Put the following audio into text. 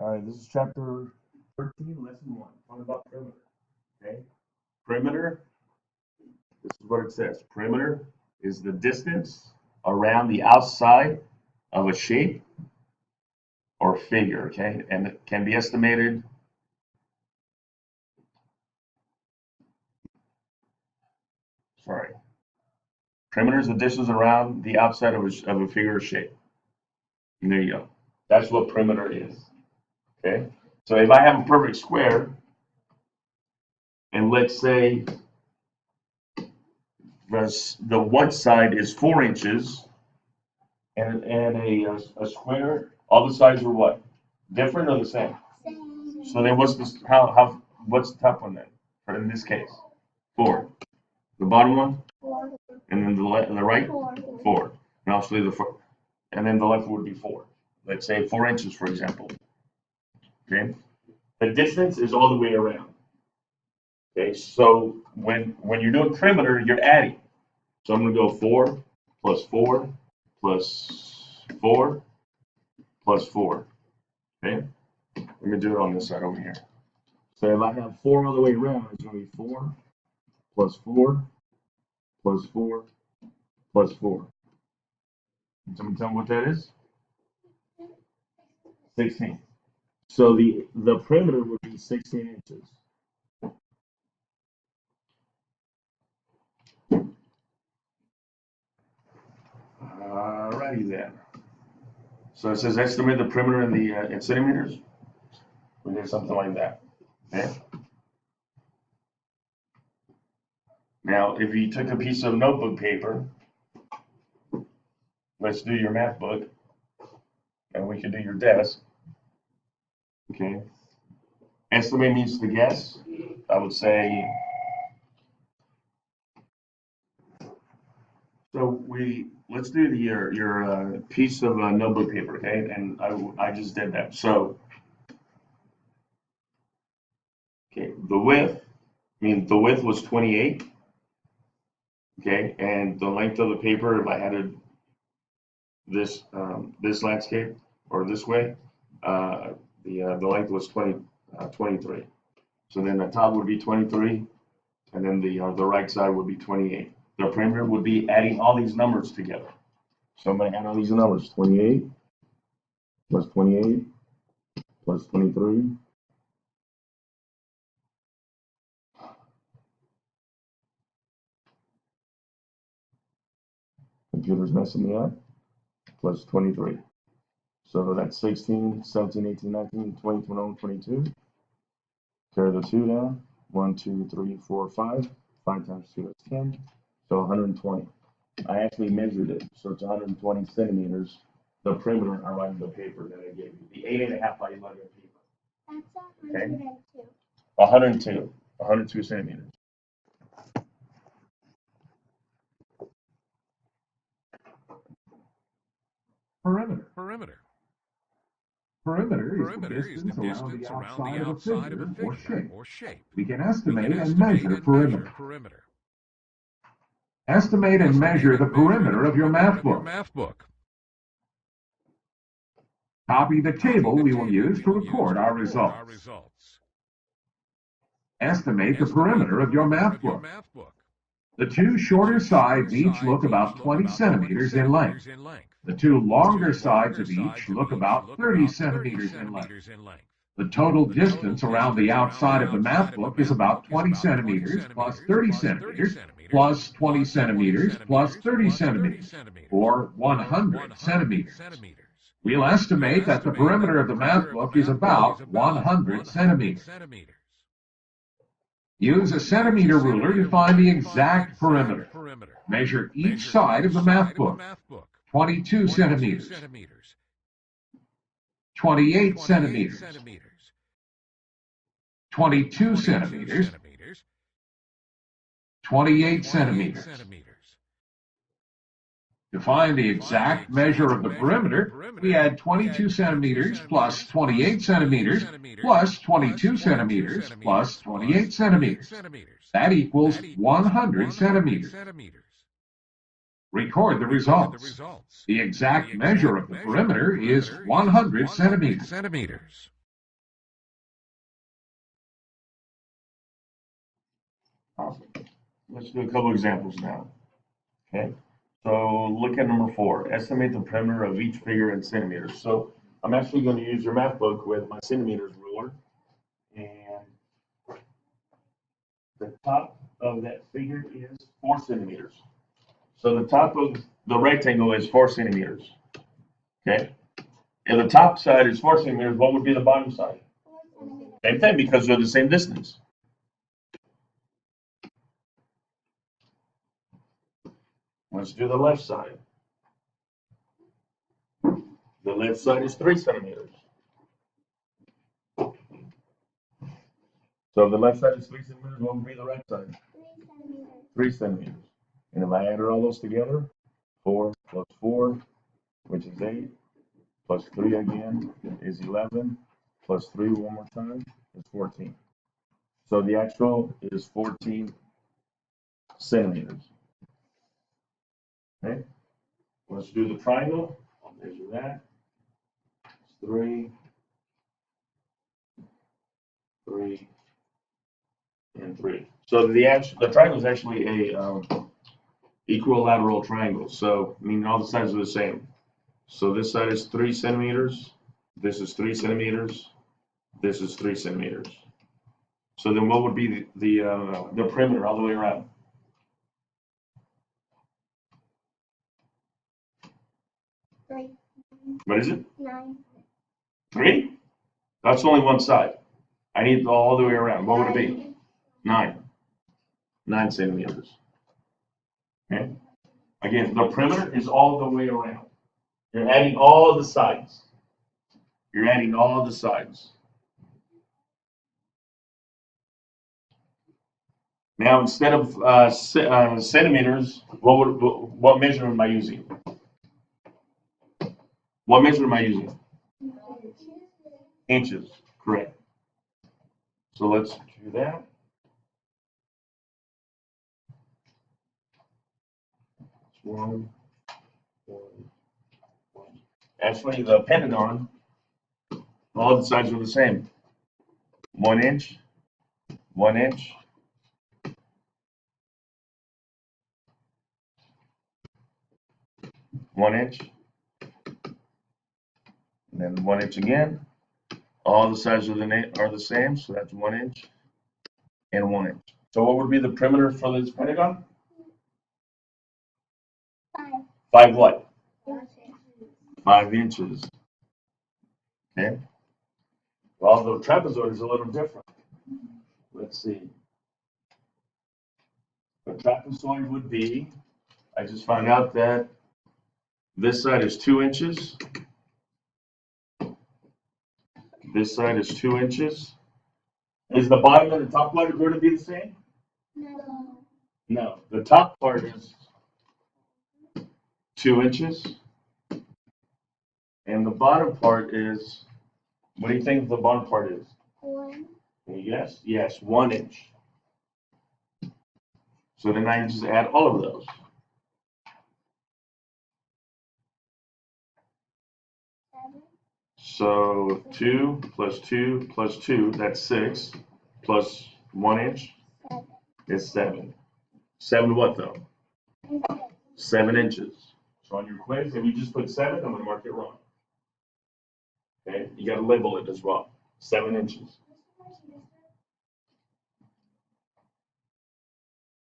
All right, this is chapter 13, lesson 1. Talking about perimeter. Okay? Perimeter, this is what it says. Perimeter is the distance around the outside of a shape or figure, okay? And it can be estimated. Sorry. Perimeter is the distance around the outside of a figure or shape. And there you go. That's what perimeter is. Okay? So if I have a perfect square, and let's say the one side is 4 inches, and a square, all the sides are what? Different or the same? Same. So then what's what's the top one then? For in this case, 4. The bottom one, 4. and then the right, 4. 4. And obviously and then the left would be 4. Let's say 4 inches, for example. Okay, the distance is all the way around. Okay, so when you're doing perimeter, you're adding. So I'm going to go 4 plus 4 plus 4 plus 4. Okay, let me do it on this side over here. So if I have 4 all the way around, it's going to be 4 plus 4 plus 4 plus 4. Can someone tell me what that is? 16. So the perimeter would be 16 inches. Alrighty then. So it says estimate the perimeter in centimeters. We did something like that. Okay. Now, if you took a piece of notebook paper, let's do your math book, and we can do your desk. Okay. Estimate means to guess. I would say. So let's do your piece of notebook paper, okay? And I just did that. So, okay, the width was 28. Okay, and the length of the paper, if I had this landscape or this way, the length was 23. So then the top would be 23, and then the right side would be 28. The perimeter would be adding all these numbers together. So I'm going to add all these numbers: 28 plus 28 plus 23. Computer's messing me up. Plus 23. So that's 16, 17, 18, 19, 20, 21, 22. Carry the 2 down. 1, 2, 3, 4, 5. 5 times 2 is 10. So 120. I actually measured it. So it's 120 centimeters. The perimeter around the paper that I gave you. The 8.5 by 11 paper. That's 102. 102. 102 centimeters. Perimeter. Perimeter is the distance around the outside of a figure or shape. We can estimate and measure perimeter. Estimate and measure the perimeter of your math book. Copy the table we will use to record our results. Estimate the perimeter of your math book. The 2 shorter sides each look about 20 centimeters in length. The 2 longer sides of each look about 30 centimeters in length. The total distance around the outside of the math book is about 20 centimeters plus 30 centimeters plus 20 centimeters plus 30 centimeters, or 100 centimeters. We'll estimate that the perimeter of the math book is about 100 centimeters. Use a centimeter ruler to find the exact perimeter. Measure each side of the math book. 22 centimeters, 28 centimeters, 22 centimeters, 28 centimeters. To find the exact measure of the perimeter, we add 22 centimeters plus 28 centimeters plus 22 centimeters plus 28 centimeters. That equals 100 centimeters. Record the results. The exact measure of the perimeter is 100 centimeters. Awesome. Let's do a couple examples now. Okay. So look at number 4. Estimate the perimeter of each figure in centimeters. So I'm actually going to use your math book with my centimeters ruler. And the top of that figure is 4 centimeters. So the top of the rectangle is 4 centimeters. Okay. If the top side is 4 centimeters, what would be the bottom side? 4 centimeters. Same thing because they're the same distance. Let's do the left side. The left side is 3 centimeters. So if the left side is 3 centimeters, what would be the right side? 3 centimeters. 3 centimeters. And if I added all those together, 4 plus 4, which is 8, plus 3 again is 11, plus 3 one more time is 14. So the actual is 14 centimeters. Okay, let's do the triangle. I'll measure that. It's 3, 3, and 3. So the triangle is actually a equilateral triangle. So meaning all the sides are the same. So this side is 3 centimeters. This is 3 centimeters. This is 3 centimeters. So then what would be the perimeter all the way around? 3. What is it? 9. 3? That's only one side. I need all the way around. What would it be? 9. 9 centimeters. Okay. Again, the perimeter is all the way around. You're adding all the sides. You're adding all the sides. Now, instead of centimeters, what measurement am I using? What measurement am I using? Inches, correct. So let's do that. One. Actually, the pentagon, all the sides are the same. 1 inch, 1 inch, 1 inch, and then 1 inch again. All the sides are the same, so that's 1 inch and 1 inch. So what would be the perimeter for this pentagon? 5. 5 what? 5. 5 inches. Okay. Well, the trapezoid is a little different. Let's see. The trapezoid would be, I just found out that this side is 2 inches. This side is 2 inches. Is the bottom and the top part going to be the same? No. No. The top part is 2 inches. And the bottom part is, what do you think the bottom part is? 1. Yes, yes, 1 inch. So then I just add all of those. 7. So 2 plus 2 plus 2, that's 6, plus 1 inch 7. is 7. 7 what though? 6. 7 inches. So on your quiz, if you just put 7, I'm going to mark it wrong. Okay, you got to label it as well. 7 inches.